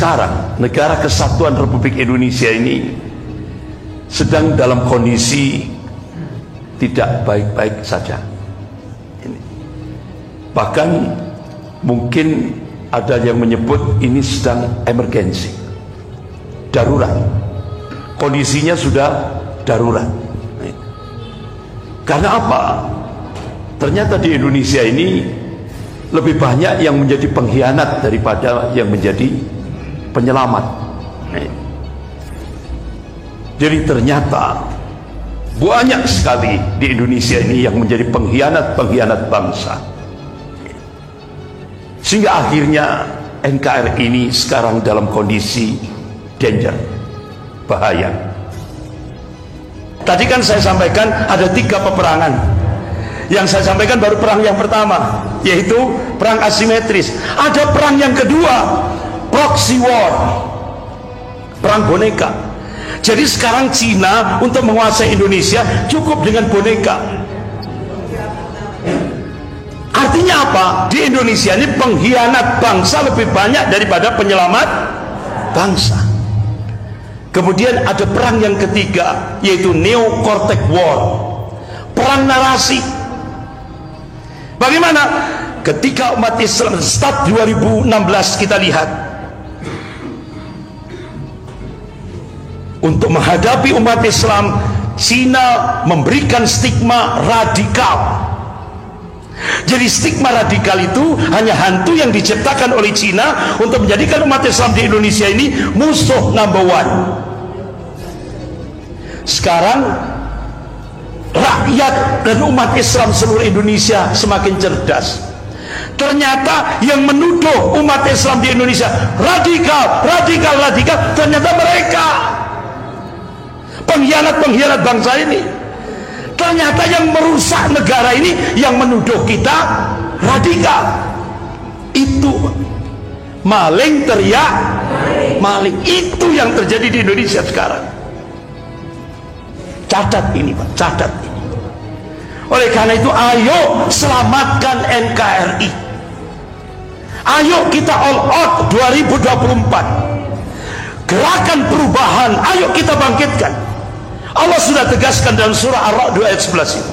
sekarang negara kesatuan Republik Indonesia ini sedang dalam kondisi tidak baik-baik saja. Bahkan mungkin ada yang menyebut ini sedang emergensi, darurat. Kondisinya sudah darurat. Karena apa? Ternyata di Indonesia ini lebih banyak yang menjadi pengkhianat daripada yang menjadi penyelamat. Jadi ternyata banyak sekali di Indonesia ini yang menjadi pengkhianat bangsa, sehingga akhirnya NKRI ini sekarang dalam kondisi danger, bahaya. Tadi kan saya sampaikan ada 3 peperangan. Yang saya sampaikan baru perang yang pertama, yaitu perang asimetris. Ada perang yang kedua, proxy war, perang boneka. Jadi sekarang Cina untuk menguasai Indonesia cukup dengan boneka. Artinya apa? Di Indonesia ini pengkhianat bangsa lebih banyak daripada penyelamat bangsa. Kemudian ada perang yang ketiga, yaitu Neo Cortex War, perang narasi. Bagaimana ketika umat Islam start 2016 kita lihat, untuk menghadapi umat Islam, Cina memberikan stigma radikal. Jadi stigma radikal itu hanya hantu yang diciptakan oleh Cina untuk menjadikan umat Islam di Indonesia ini musuh number 1. Sekarang rakyat dan umat Islam seluruh Indonesia semakin cerdas. Ternyata yang menuduh umat Islam di Indonesia radikal, ternyata mereka pengkhianat bangsa ini. Ternyata yang merusak negara ini yang menuduh kita radikal. Itu maling teriak maling. Itu yang terjadi di Indonesia sekarang. Catat ini Pak, catat ini. Oleh karena itu ayo selamatkan NKRI. Ayo kita all out 2024. Gerakan perubahan ayo kita bangkitkan. Allah sudah tegaskan dalam surah Ar-Ra'd ayat 11 itu.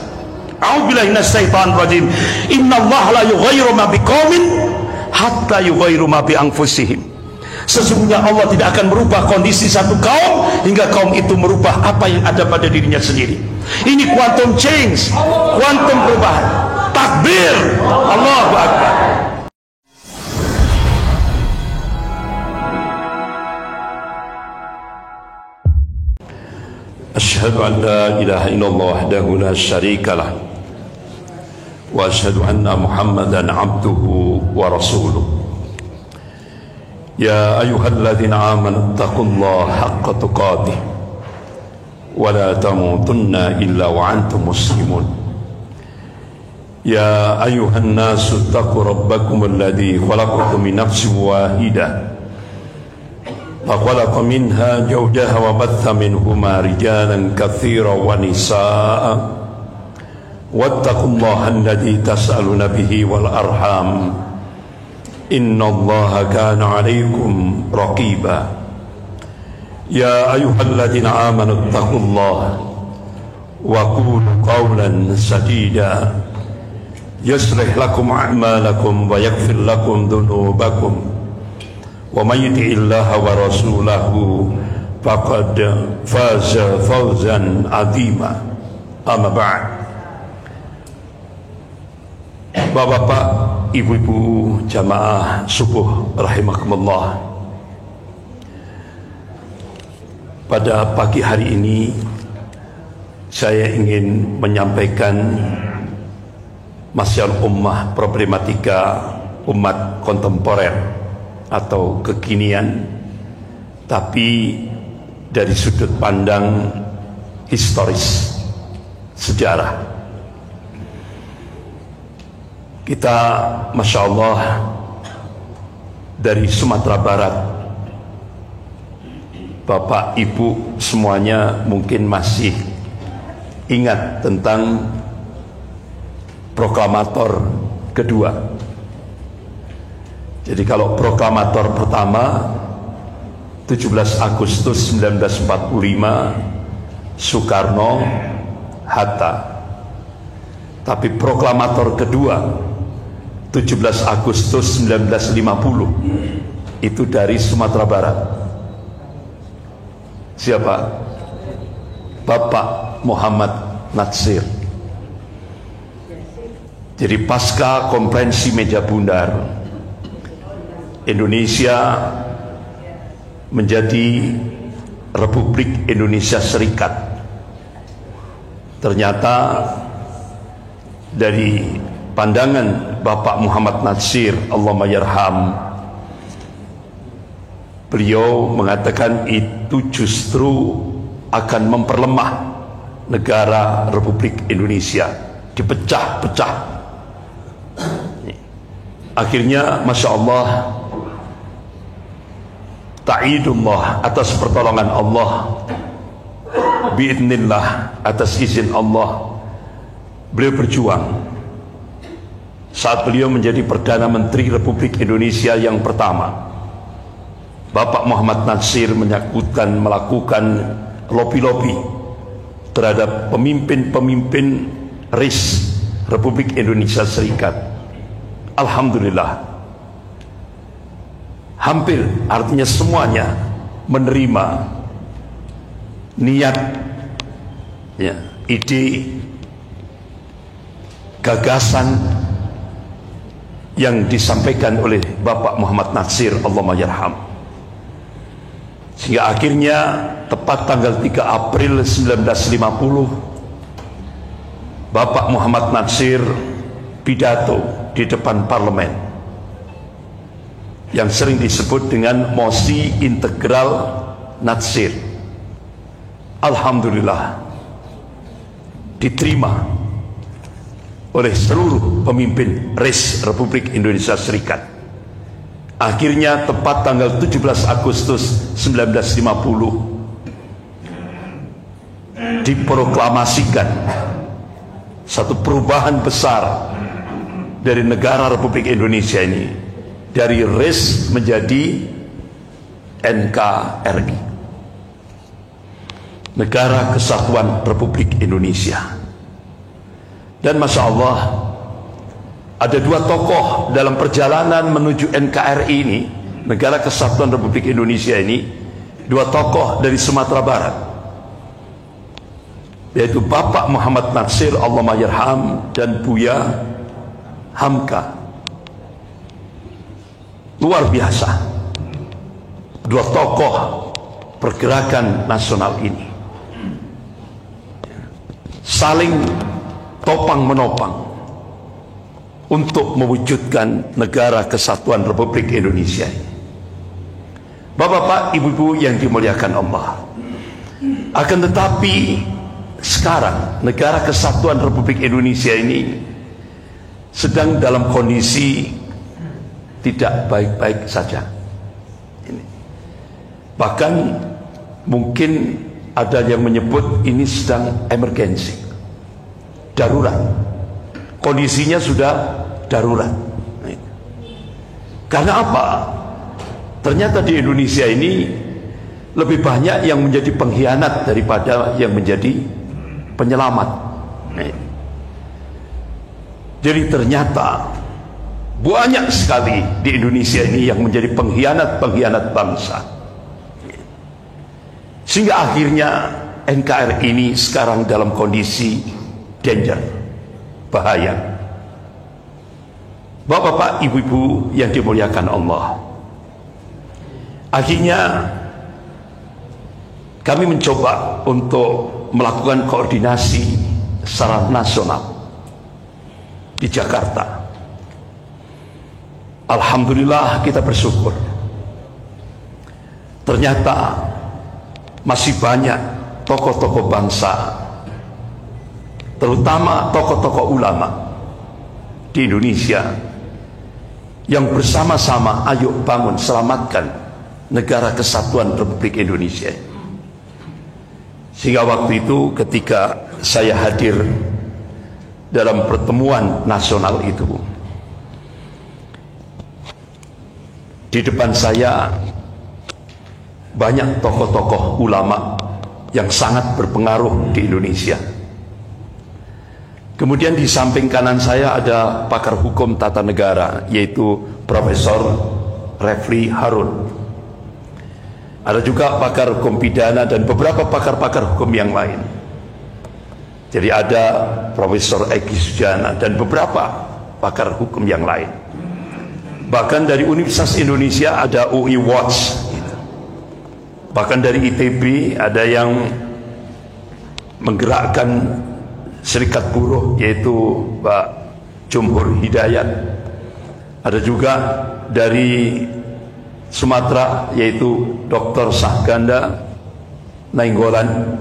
A'udzubillahi minasyaitonir rajim. Innallaha la yughayyiru ma biqaumin hatta yughayyiru ma bi anfusihim. Sesungguhnya Allah tidak akan merubah kondisi satu kaum hingga kaum itu merubah apa yang ada pada dirinya sendiri. Ini quantum change, quantum perubahan. Takbir, Allahu Akbar. Asyhadu an la ilaha illallah wahdahu la syarika lah wa asyhadu anna Muhammadan abduhu wa rasuluh. Ya ayyuhalladzina amanu taqullaha haqqa tuqatih wa la tamutunna illa wa antum muslimun. Ya ayyuhan nasu taqu rabbakum alladzi khalaqakum min nafsin wahidah wa khalaqa minha zawjaha wa batha minhuma rijalan katsiran wa nisaa'a wattaqullaha alladzi tas'aluna bihi wal arham innallaha kana 'alaikum raqiba. Ya ayyuhalladzina amanu taqullaha wa qulu qawlan sadida yuslih lakum a'malakum wa yaghfir lakum dhunubakum wa may yuti'illaha wa rasulahu faqad faza fawzan 'azima. Amma ba'd. Bapak-bapak, ibu-ibu jamaah subuh rahimakumullah. Pada pagi hari ini saya ingin menyampaikan masalah ummah, problematika umat kontemporer atau kekinian, tapi dari sudut pandang historis, sejarah. Kita Masya Allah dari Sumatera Barat. Bapak Ibu semuanya mungkin masih ingat tentang proklamator kedua. Jadi kalau proklamator pertama 17 Agustus 1945 Soekarno, Hatta. Tapi proklamator kedua 17 Agustus 1950 itu dari Sumatera Barat. Siapa? Bapak Muhammad Natsir. Jadi pasca konferensi meja bundar, Indonesia menjadi Republik Indonesia Serikat. Ternyata dari pandangan Bapak Muhammad Natsir, Allahumma yarham, beliau mengatakan itu justru akan memperlemah negara Republik Indonesia, dipecah-pecah. Akhirnya Masya Allah, ta'idullah, atas pertolongan Allah, biidnillah, atas izin Allah, beliau berjuang. Saat beliau menjadi Perdana Menteri Republik Indonesia yang pertama, Bapak Muhammad Natsir melakukan lobi-lobi terhadap pemimpin-pemimpin RIS, Republik Indonesia Serikat. Alhamdulillah, hampir, artinya semuanya menerima niat, ya, ide, gagasan yang disampaikan oleh Bapak Muhammad Natsir, Allahumma yarham. Sehingga akhirnya tepat tanggal 3 April 1950 Bapak Muhammad Natsir pidato di depan parlemen yang sering disebut dengan mosi integral Natsir. Alhamdulillah diterima oleh seluruh pemimpin RIS Republik Indonesia Serikat. Akhirnya tepat tanggal 17 Agustus 1950 diproklamasikan satu perubahan besar dari negara Republik Indonesia ini, dari RIS menjadi NKRI, Negara Kesatuan Republik Indonesia. Dan Masya Allah, ada dua tokoh dalam perjalanan menuju NKRI ini, Negara Kesatuan Republik Indonesia ini, dua tokoh dari Sumatera Barat, yaitu Bapak Muhammad Natsir, Allahumma yarham, dan Buya Hamka. Luar biasa, dua tokoh pergerakan nasional ini saling topang menopang untuk mewujudkan Negara Kesatuan Republik Indonesia ini. Bapak-bapak, ibu-ibu yang dimuliakan Allah, akan tetapi sekarang Negara Kesatuan Republik Indonesia ini sedang dalam kondisi tidak baik-baik saja. Bahkan mungkin ada yang menyebut ini sedang emergensi, darurat. Kondisinya sudah darurat. Karena apa? Ternyata di Indonesia ini lebih banyak yang menjadi pengkhianat daripada yang menjadi penyelamat. Jadi ternyata banyak sekali di Indonesia ini yang menjadi pengkhianat bangsa. Sehingga akhirnya NKRI ini sekarang dalam kondisi danger, bahaya. Bapak-bapak, ibu-ibu yang dimuliakan Allah, akhirnya kami mencoba untuk melakukan koordinasi secara nasional di Jakarta. Alhamdulillah, kita bersyukur. Ternyata masih banyak tokoh-tokoh bangsa, terutama tokoh-tokoh ulama di Indonesia, yang bersama-sama ayo bangun selamatkan Negara Kesatuan Republik Indonesia. Sehingga waktu itu ketika saya hadir dalam pertemuan nasional itu, di depan saya banyak tokoh-tokoh ulama yang sangat berpengaruh di Indonesia. Kemudian di samping kanan saya ada pakar hukum tata negara, yaitu Profesor Refli Harun. Ada juga pakar hukum pidana dan beberapa pakar-pakar hukum yang lain. Jadi ada Profesor Egi Sujana dan beberapa pakar hukum yang lain. Bahkan dari Universitas Indonesia ada UI Watch. Bahkan dari ITB ada yang menggerakkan serikat buruh, yaitu Pak Jumhur Hidayat. Ada juga dari Sumatera, yaitu Dr. Sahganda Nainggolan,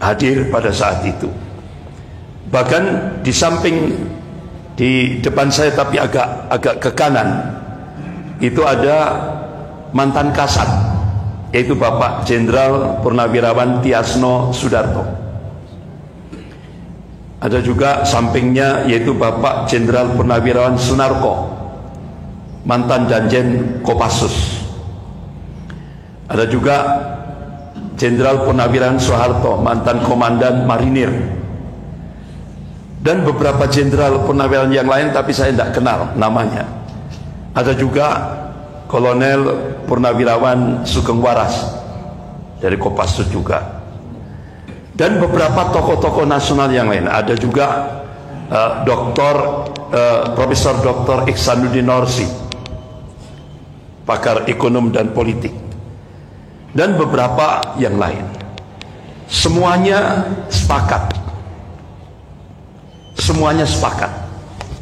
hadir pada saat itu. Bahkan di samping, di depan saya tapi agak ke kanan, itu ada mantan Kasat, yaitu Bapak Jenderal Purnawirawan Tiasno Sudarto. Ada juga sampingnya, yaitu Bapak Jenderal Purnawirawan Sunarko, mantan Danjen Kopassus. Ada juga Jenderal Purnawirawan Soeharto, mantan Komandan Marinir, dan beberapa Jenderal Purnawirawan yang lain tapi saya tidak kenal namanya. Ada juga Kolonel Purnawirawan Sugeng Waras dari Kopassus juga, dan beberapa tokoh-tokoh nasional yang lain. Ada juga Profesor Dr. Ihsanuddin Norsi, pakar ekonom dan politik, dan beberapa yang lain. Semuanya sepakat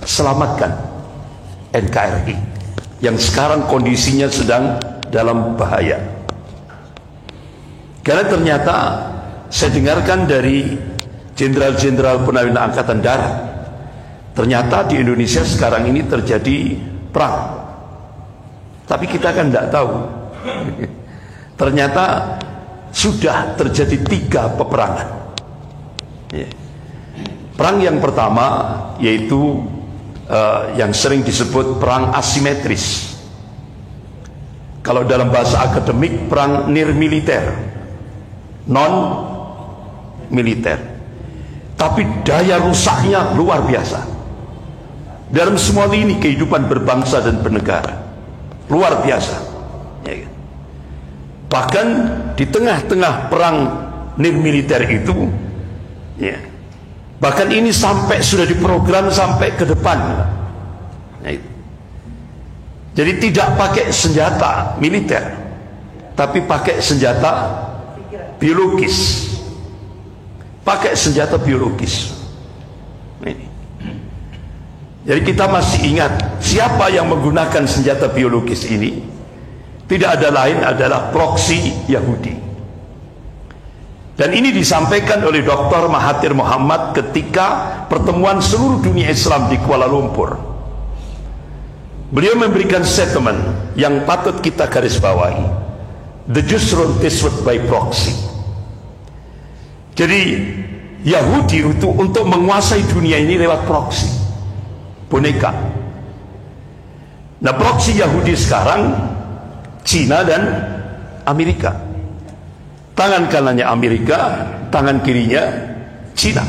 selamatkan NKRI yang sekarang kondisinya sedang dalam bahaya. Karena ternyata saya dengarkan dari jenderal-jenderal Purnawirawan Angkatan Darat, ternyata di Indonesia sekarang ini terjadi perang. Tapi kita kan tidak tahu. Ternyata sudah terjadi 3 peperangan. Perang yang pertama yaitu yang sering disebut perang asimetris. Kalau dalam bahasa akademik, perang nirmiliter, non militer, tapi daya rusaknya luar biasa dalam semua lini kehidupan berbangsa dan bernegara, luar biasa, ya. Bahkan di tengah-tengah perang nirmiliter itu, ya, bahkan ini sampai sudah diprogram sampai ke depan, ya. Jadi tidak pakai senjata militer, tapi pakai senjata biologis. Pakai senjata biologis. Ini. Jadi kita masih ingat siapa yang menggunakan senjata biologis ini? Tidak ada lain adalah proksi Yahudi. Dan ini disampaikan oleh Dr. Mahathir Mohamad ketika pertemuan seluruh dunia Islam di Kuala Lumpur. Beliau memberikan statement yang patut kita garis bawahi. The Jews run this by proxy. Jadi Yahudi untuk menguasai dunia ini lewat proksi, boneka. Nah, proksi Yahudi sekarang Cina dan Amerika. Tangan kanannya Amerika, tangan kirinya Cina.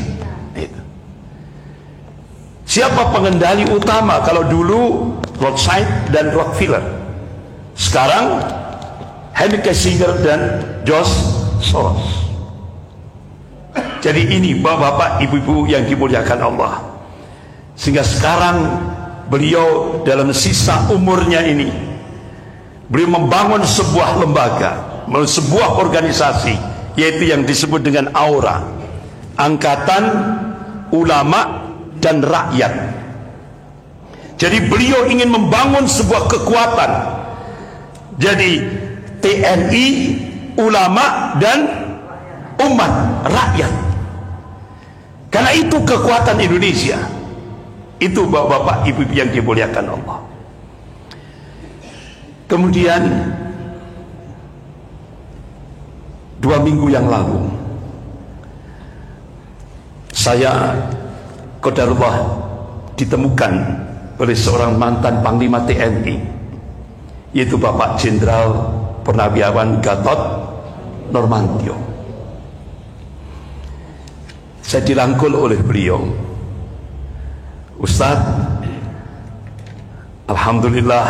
Siapa pengendali utama? Kalau dulu Rothschild dan Rockefeller, sekarang Henry Kissinger dan George Soros. Jadi ini bapak-bapak, ibu-ibu yang dimuliakan Allah. Sehingga sekarang beliau dalam sisa umurnya ini, beliau membangun sebuah lembaga, sebuah organisasi, yaitu yang disebut dengan AURA, Angkatan Ulama dan Rakyat. Jadi beliau ingin membangun sebuah kekuatan. Jadi TNI, ulama dan umat rakyat. Karena itu kekuatan Indonesia. Itu bapak-bapak, ibu-ibu yang dimuliakan Allah. Kemudian 2 minggu yang lalu, saya qadarullah ditemukan oleh seorang mantan Panglima TNI, yaitu Bapak Jenderal Purnawiawan Gatot Nurmantio. Saya dirangkul oleh beliau, Ustadz, alhamdulillah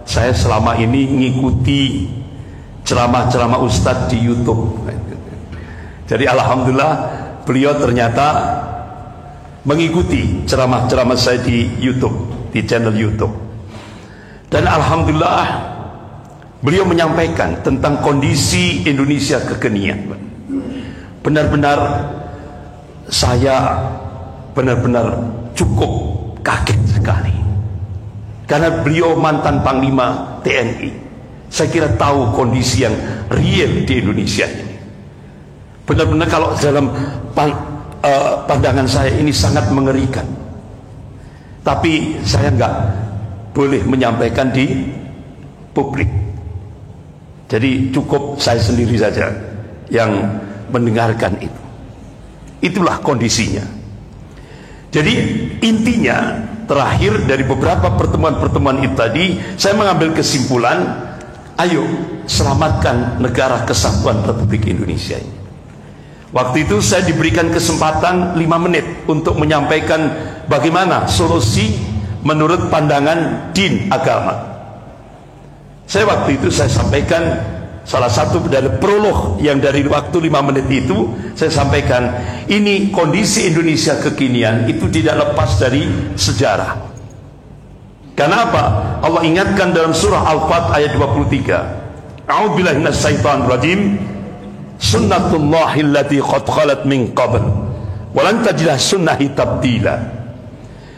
saya selama ini ngikuti ceramah-ceramah Ustadz di YouTube. Jadi alhamdulillah beliau ternyata mengikuti ceramah-ceramah saya di YouTube, di channel YouTube. Dan alhamdulillah beliau menyampaikan tentang kondisi Indonesia kekinian. Benar-benar saya benar-benar cukup kaget sekali, karena beliau mantan Panglima TNI. Saya kira tahu kondisi yang real di Indonesia ini. Benar-benar kalau dalam pandangan saya ini sangat mengerikan. Tapi saya nggak boleh menyampaikan di publik. Jadi cukup saya sendiri saja yang mendengarkan itu. Itulah kondisinya. Jadi intinya terakhir dari beberapa pertemuan-pertemuan itu tadi, saya mengambil kesimpulan, ayo selamatkan negara kesatuan Republik Indonesia ini. Waktu itu saya diberikan kesempatan 5 menit untuk menyampaikan bagaimana solusi menurut pandangan din agama. Saya waktu itu saya sampaikan salah satu dari prolog yang dari waktu 5 menit itu, saya sampaikan ini kondisi Indonesia kekinian itu tidak lepas dari sejarah. Karena apa? Allah ingatkan dalam surah Al-Fat ayat 23, A'udzubillahi minasyaitonir rajim, sunnatullahi allati qad khalat min qabl wa lan tajida sunnahi tabdila.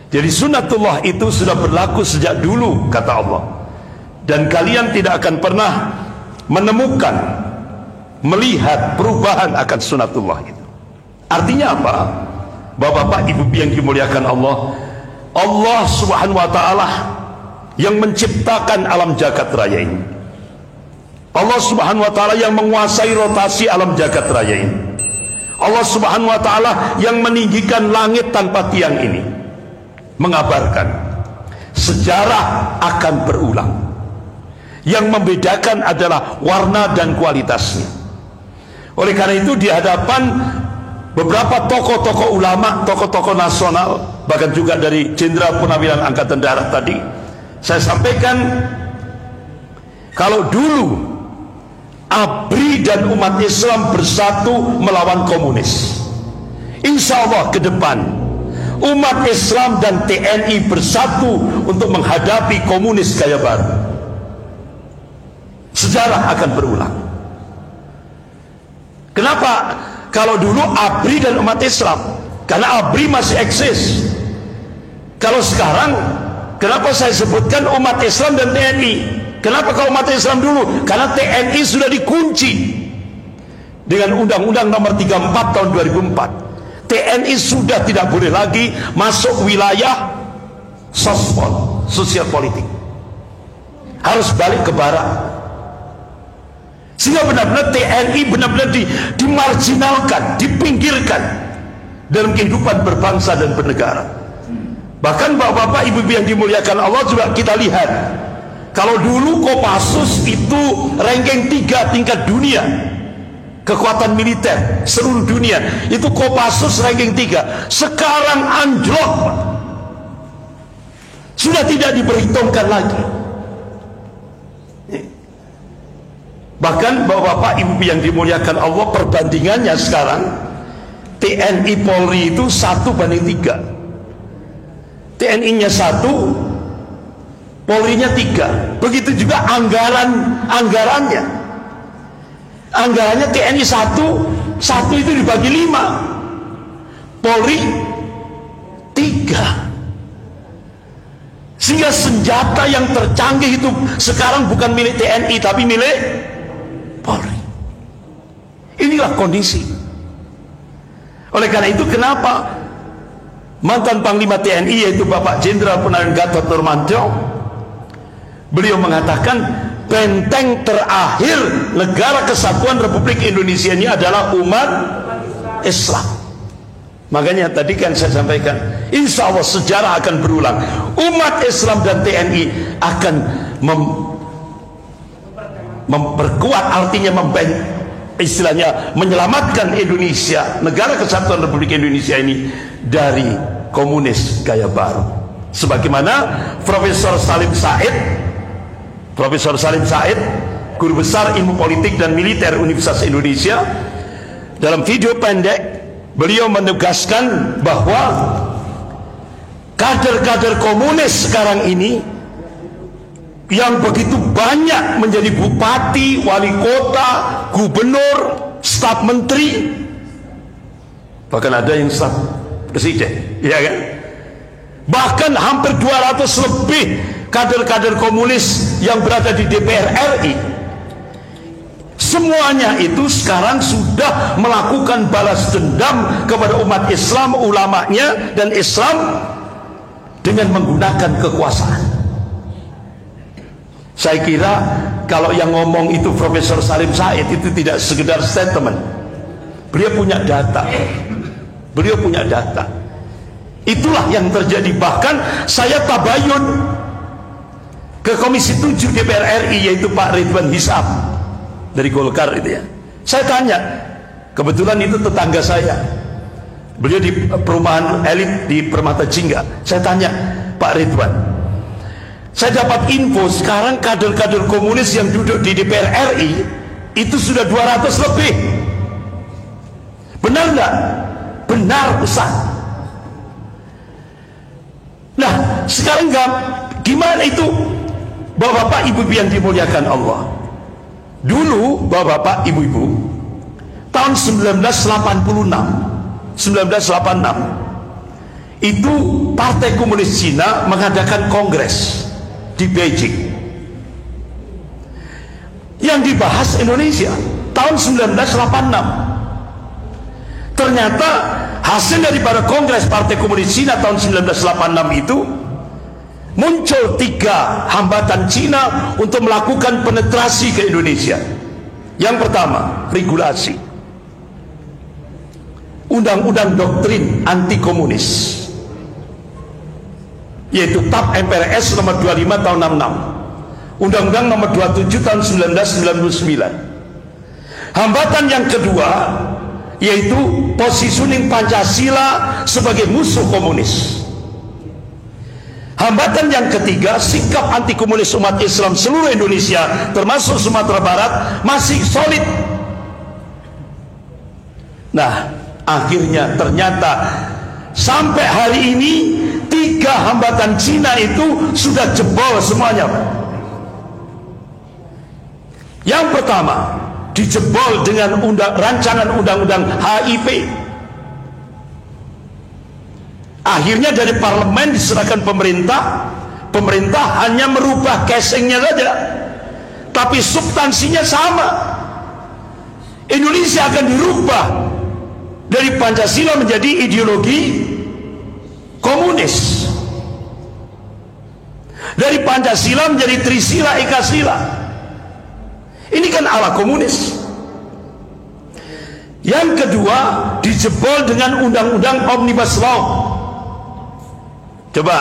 Jadi sunnatullah itu sudah berlaku sejak dulu, kata Allah, dan kalian tidak akan pernah menemukan, melihat perubahan akan sunatullah itu. Artinya apa? Bapak-bapak, ibu yang dimuliakan Allah, Allah subhanahu wa ta'ala yang menciptakan alam jagat raya ini, Allah subhanahu wa ta'ala yang menguasai rotasi alam jagat raya ini, Allah subhanahu wa ta'ala yang meninggikan langit tanpa tiang ini, mengabarkan sejarah akan berulang. Yang membedakan adalah warna dan kualitasnya. Oleh karena itu di hadapan beberapa tokoh-tokoh ulama, tokoh-tokoh nasional, bahkan juga dari Jenderal Purnawiran Angkatan Darat tadi, saya sampaikan kalau dulu ABRI dan umat Islam bersatu melawan komunis, insya Allah ke depan umat Islam dan TNI bersatu untuk menghadapi komunis gaya baru. Sejarah akan berulang. Kenapa? Kalau dulu ABRI dan umat Islam, karena ABRI masih eksis. Kalau sekarang, kenapa saya sebutkan umat Islam dan TNI? Kenapa kalau umat Islam dulu? Karena TNI sudah dikunci dengan Undang-Undang nomor 34 tahun 2004. TNI sudah tidak boleh lagi masuk wilayah sosial politik, harus balik ke barat. Sehingga benar-benar TNI benar-benar dimarginalkan, dipinggirkan dalam kehidupan berbangsa dan bernegara. Bahkan bapak-bapak, ibu-ibu yang dimuliakan Allah, juga kita lihat, kalau dulu Kopassus itu ranking 3 tingkat dunia, kekuatan militer seluruh dunia, itu Kopassus ranking 3, sekarang anjlok, sudah tidak diperhitungkan lagi. Bahkan bapak-bapak, ibu yang dimuliakan Allah, perbandingannya sekarang TNI Polri itu 1:3, TNI-nya 1, Polri-nya 3. Begitu juga anggarannya TNI 1 itu dibagi 5, Polri 3. Sehingga senjata yang tercanggih itu sekarang bukan milik TNI tapi milik Polri. Inilah kondisi. Oleh karena itu, kenapa mantan Panglima TNI yaitu Bapak Jenderal Purnawiran Gatot Nurmantio, beliau mengatakan benteng terakhir negara kesatuan Republik Indonesia ini adalah umat Islam. Makanya tadi kan saya sampaikan, insya Allah sejarah akan berulang. Umat Islam dan TNI akan memperkuat, artinya istilahnya menyelamatkan Indonesia, negara kesatuan Republik Indonesia ini dari komunis gaya baru. Sebagaimana Profesor Salim Said, guru besar ilmu politik dan militer Universitas Indonesia, dalam video pendek beliau menegaskan bahwa kader-kader komunis sekarang ini yang begitu banyak menjadi bupati, wali kota, gubernur, staf menteri, bahkan ada yang staf presiden, ya kan? Bahkan hampir 200 lebih kader-kader komunis yang berada di DPR RI, semuanya itu sekarang sudah melakukan balas dendam kepada umat Islam, ulamanya dan Islam dengan menggunakan kekuasaan. Saya kira kalau yang ngomong itu Profesor Salim Said itu tidak sekedar statement. Beliau punya data. Itulah yang terjadi. Bahkan saya tabayun ke Komisi 7 DPR RI, yaitu Pak Ridwan Hisam dari Golkar itu ya. Saya tanya, kebetulan itu tetangga saya, beliau di perumahan elit di Permata Jingga. Saya tanya, Pak Ridwan, saya dapat info sekarang kader-kader komunis yang duduk di DPR RI itu sudah 200 lebih. Benar nggak? Benar, Ustaz. Nah, sekarang gimana itu Bapak-bapak, ibu-ibu yang dimuliakan Allah? Dulu Bapak-bapak, ibu-ibu, tahun 1986 itu Partai Komunis Cina mengadakan kongres di Beijing. Yang dibahas Indonesia tahun 1986. Ternyata hasil daripada kongres Partai Komunis Cina tahun 1986 itu muncul 3 hambatan Cina untuk melakukan penetrasi ke Indonesia. Yang pertama, regulasi, undang-undang doktrin anti komunis, yaitu TAP MPRS nomor 25 tahun 66, undang-undang nomor 27 tahun 1999. Hambatan yang kedua yaitu positioning Pancasila sebagai musuh komunis. Hambatan yang ketiga, sikap anti komunis umat Islam seluruh Indonesia termasuk Sumatera Barat masih solid. Nah, akhirnya ternyata sampai hari ini 3 hambatan Cina itu sudah jebol semuanya. Yang pertama, dijebol dengan rancangan undang-undang HIP. Akhirnya dari parlemen diserahkan pemerintah. Pemerintah hanya merubah casingnya saja, tapi substansinya sama. Indonesia akan dirubah dari Pancasila menjadi ideologi komunis, dari Pancasila menjadi Trisila Ekasila. Ini kan ala komunis. Yang kedua, dijebol dengan undang-undang Omnibus Law. Coba,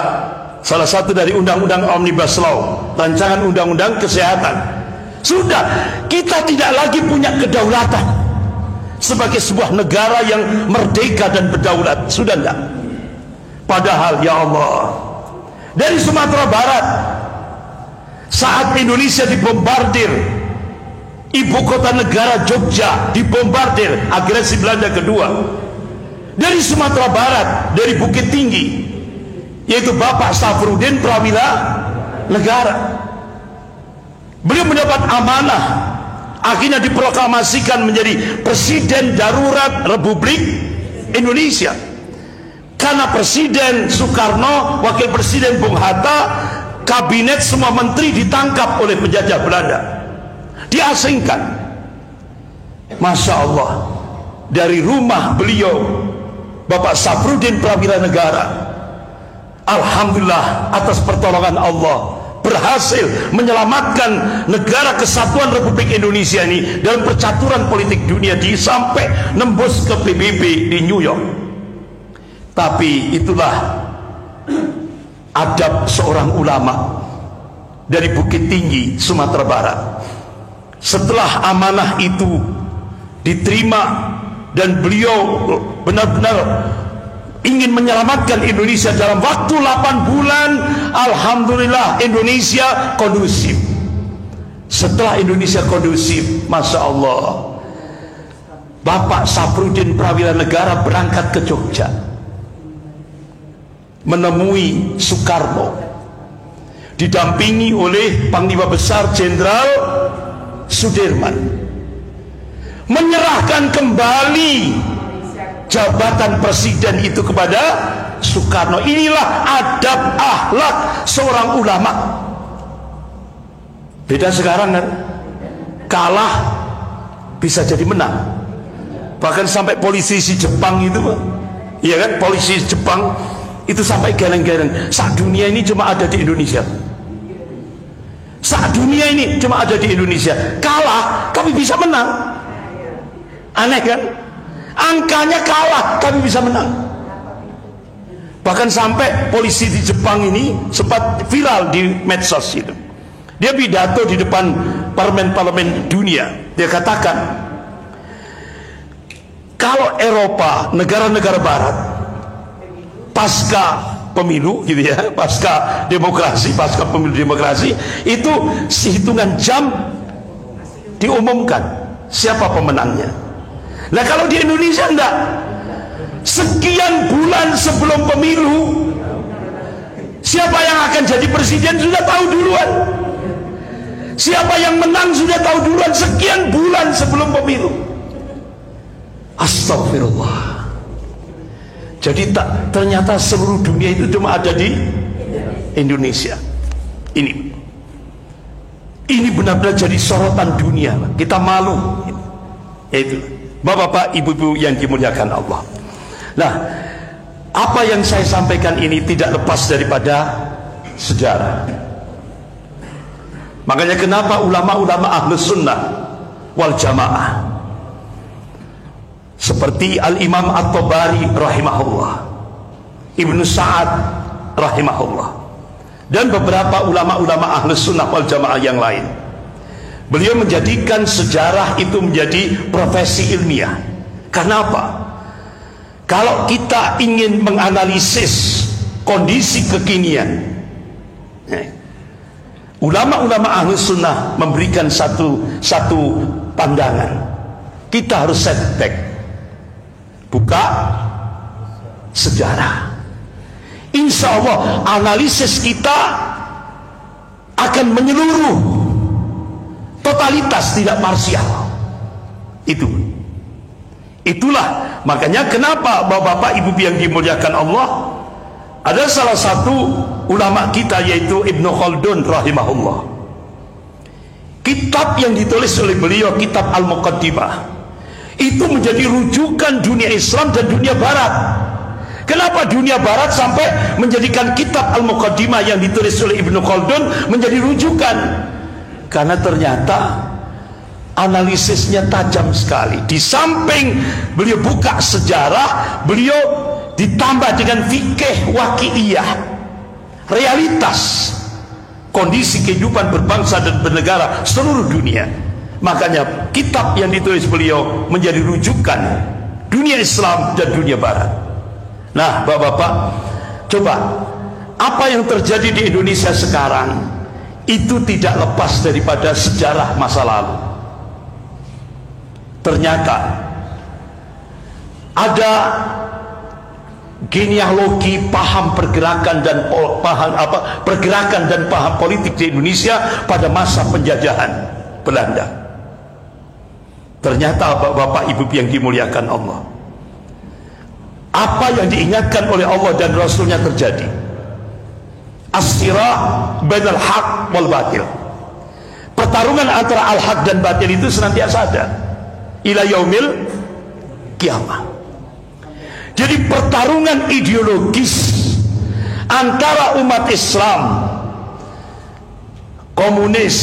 salah satu dari undang-undang Omnibus Law, rancangan undang-undang kesehatan. Sudah, kita tidak lagi punya kedaulatan sebagai sebuah negara yang merdeka dan berdaulat. Sudah enggak? Padahal ya Allah, dari Sumatera Barat saat Indonesia dibombardir, ibu kota negara Jogja dibombardir, agresi Belanda kedua. Dari Sumatera Barat, dari Bukit Tinggi, yaitu Bapak Safruddin Prawira Negara, beliau mendapat amanah, akhirnya diproklamasikan menjadi Presiden Darurat Republik Indonesia. Karena Presiden Soekarno, Wakil Presiden Bung Hatta, kabinet semua menteri ditangkap oleh penjajah Belanda, diasingkan. Masya Allah, dari rumah beliau Bapak Safruddin Prawira Negara, alhamdulillah atas pertolongan Allah, berhasil menyelamatkan negara kesatuan Republik Indonesia ini dalam percaturan politik dunia, sampai nembus ke PBB di New York. Tapi itulah adab seorang ulama dari Bukit Tinggi, Sumatera Barat. setelah amanah itu diterima dan beliau benar-benar ingin menyelamatkan Indonesia dalam waktu 8 bulan, alhamdulillah Indonesia kondusif. Setelah Indonesia kondusif, Masya Allah, Bapak Safruddin Prawira Negara berangkat ke Jogja menemui Soekarno, didampingi oleh Panglima Besar Jenderal Sudirman, menyerahkan kembali jabatan presiden itu kepada Soekarno. Inilah adab akhlak seorang ulama. Beda sekarang kan, kalah bisa jadi menang. Bahkan sampai politisi Jepang itu, iya kan, polisi Jepang itu sampai geleng-geleng, sak dunia ini cuma ada di Indonesia. Sak dunia ini cuma ada di Indonesia, kalah tapi bisa menang. Aneh kan? Angkanya kalah tapi bisa menang. Bahkan sampai polisi di Jepang ini sempat viral di medsos itu. Dia pidato di depan parlemen dunia. Dia katakan, kalau Eropa, negara-negara barat, pasca pemilu gitu ya, pasca demokrasi, pasca pemilu demokrasi, itu sehitungan jam diumumkan siapa pemenangnya. Nah kalau di Indonesia enggak, sekian bulan sebelum pemilu siapa yang akan jadi presiden sudah tahu duluan, siapa yang menang sudah tahu duluan sekian bulan sebelum pemilu. Astagfirullah. Jadi ternyata seluruh dunia itu cuma ada di Indonesia. Ini benar-benar jadi sorotan dunia. Kita malu. Yaitu Bapak-bapak, ibu-ibu yang dimuliakan Allah. Nah, apa yang saya sampaikan ini tidak lepas daripada sejarah. Makanya kenapa ulama-ulama Ahlus Sunnah wal Jamaah seperti Al-Imam At-Tabari rahimahullah, Ibnu Sa'ad rahimahullah, dan beberapa ulama-ulama Ahlus Sunnah wal Jamaah yang lain, beliau menjadikan sejarah itu menjadi profesi ilmiah. Kenapa? Kalau kita ingin menganalisis kondisi kekinian, ulama-ulama Ahlus Sunnah memberikan satu pandangan. Kita harus setback, buka sejarah. Insya Allah analisis kita akan menyeluruh, totalitas, tidak parsial. Itulah makanya kenapa bapak-bapak ibu yang dimuliakan Allah, ada salah satu ulama kita yaitu Ibnu Khaldun rahimahullah, kitab yang ditulis oleh beliau, kitab Al-Muqaddimah, itu menjadi rujukan dunia Islam dan dunia Barat. Kenapa dunia Barat sampai menjadikan kitab Al-Muqaddimah yang ditulis oleh Ibnu Khaldun menjadi rujukan? Karena ternyata analisisnya tajam sekali. Di samping beliau buka sejarah, beliau ditambah dengan fikih waqi'iyah, realitas kondisi kehidupan berbangsa dan bernegara seluruh dunia. Makanya kitab yang ditulis beliau menjadi rujukan dunia Islam dan dunia Barat. Nah, bapak-bapak, coba apa yang terjadi di Indonesia sekarang itu tidak lepas daripada sejarah masa lalu. Ternyata ada genealogi paham pergerakan dan paham politik di Indonesia pada masa penjajahan Belanda. Ternyata bapak-bapak ibu yang dimuliakan Allah, apa yang diingatkan oleh Allah dan Rasulnya terjadi. As-sirah bainal haq wal batil. Pertarungan antara al-haq dan batil itu senantiasa ada ila yaumil kiamah. Jadi pertarungan ideologis antara umat Islam, komunis,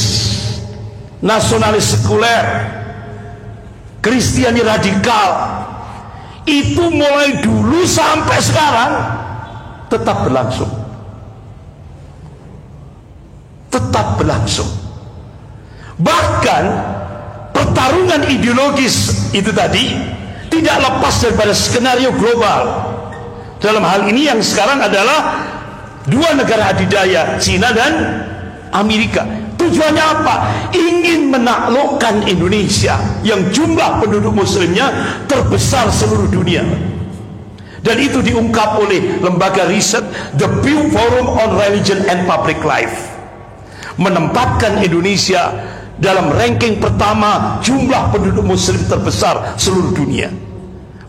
nasionalis sekuler, Kristiani radikal, itu mulai dulu sampai sekarang tetap berlangsung. Bahkan pertarungan ideologis itu tadi tidak lepas daripada skenario global. Dalam hal ini yang sekarang adalah dua negara adidaya, Cina dan Amerika. Tujuannya apa? Ingin menaklukkan Indonesia yang jumlah penduduk muslimnya terbesar seluruh dunia. Dan itu diungkap oleh lembaga riset The Pew Forum on Religion and Public Life, menempatkan Indonesia dalam ranking pertama jumlah penduduk muslim terbesar seluruh dunia.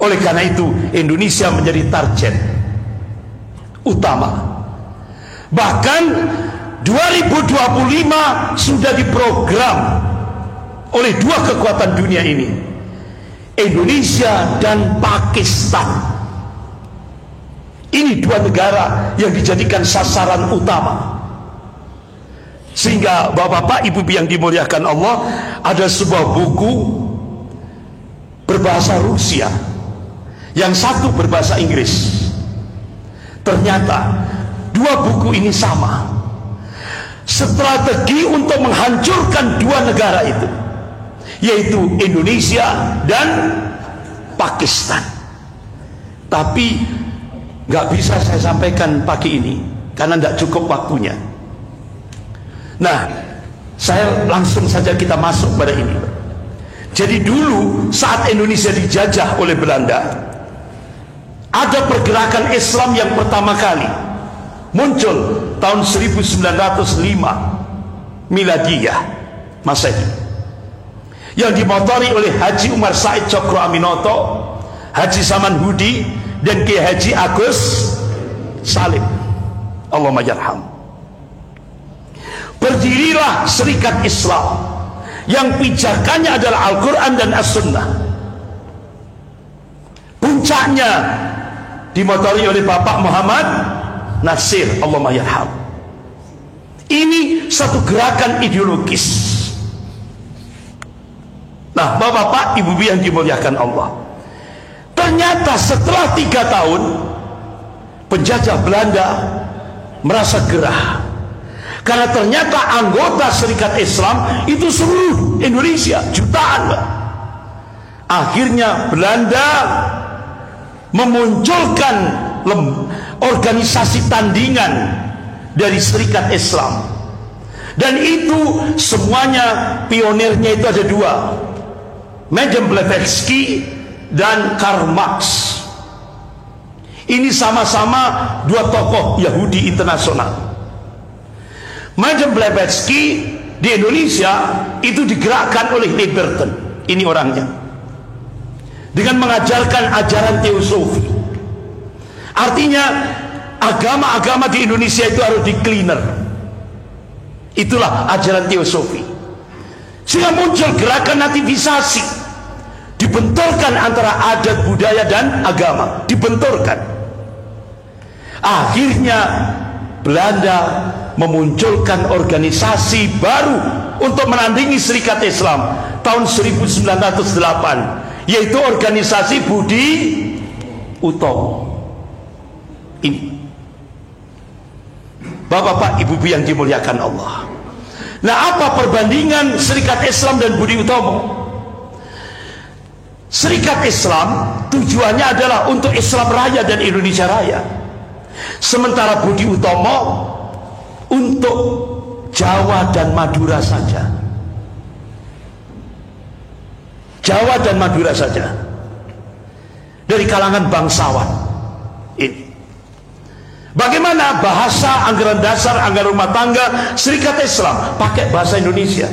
Oleh karena itu Indonesia menjadi target utama. Bahkan 2025 sudah diprogram oleh dua kekuatan dunia ini, Indonesia dan Pakistan. Ini dua negara yang dijadikan sasaran utama. Sehingga bapak-bapak, ibu-ibu yang dimuliakan Allah, ada sebuah buku berbahasa Rusia, yang satu berbahasa Inggris. Ternyata dua buku ini sama. Strategi untuk menghancurkan dua negara itu, yaitu Indonesia dan Pakistan. Tapi nggak bisa saya sampaikan pagi ini karena nggak cukup waktunya. Nah, saya langsung saja kita masuk pada ini. Jadi dulu saat Indonesia dijajah oleh Belanda, ada pergerakan Islam yang pertama kali muncul tahun 1905 Miladiyah Masehi, yang dimotori oleh Haji Umar Said Cokro Aminoto, Haji Saman Hudi, dan Kiai Haji Agus Salim, Allahumma yarham. Berdirilah Serikat Islam yang pijakannya adalah Al-Quran dan As-Sunnah. Puncaknya dimotori oleh Bapak Muhammad Nasir, Allahumma yarham. Ini satu gerakan ideologis. Nah, bapak-bapak, ibu-ibu yang dimuliakan Allah, ternyata setelah 3 tahun penjajah Belanda merasa gerah, karena ternyata anggota Serikat Islam itu seluruh Indonesia, jutaan. Akhirnya Belanda memunculkan organisasi tandingan dari Serikat Islam, dan itu semuanya pionirnya itu ada dua, Madame Blavatsky dan Karl Marx. Ini sama-sama dua tokoh Yahudi internasional. Madame Blavatsky di Indonesia itu digerakkan oleh Liberton, ini orangnya, dengan mengajarkan ajaran teosofi. Artinya agama-agama di Indonesia itu harus di cleaner. Itulah ajaran teosofi. Sehingga muncul gerakan nativisasi, dibenturkan antara adat, budaya, dan agama, dibenturkan. Akhirnya Belanda memunculkan organisasi baru untuk menandingi Serikat Islam tahun 1908, yaitu organisasi Budi Utomo. Ini bapak-bapak, ibu-ibu yang dimuliakan Allah. Nah, apa perbandingan Serikat Islam dan Budi Utomo? Serikat Islam tujuannya adalah untuk Islam Raya dan Indonesia Raya, sementara Budi Utomo untuk Jawa dan Madura saja. Jawa dan Madura saja, dari kalangan bangsawan. Ini bagaimana bahasa, anggaran dasar, anggaran rumah tangga Serikat Islam pakai bahasa Indonesia.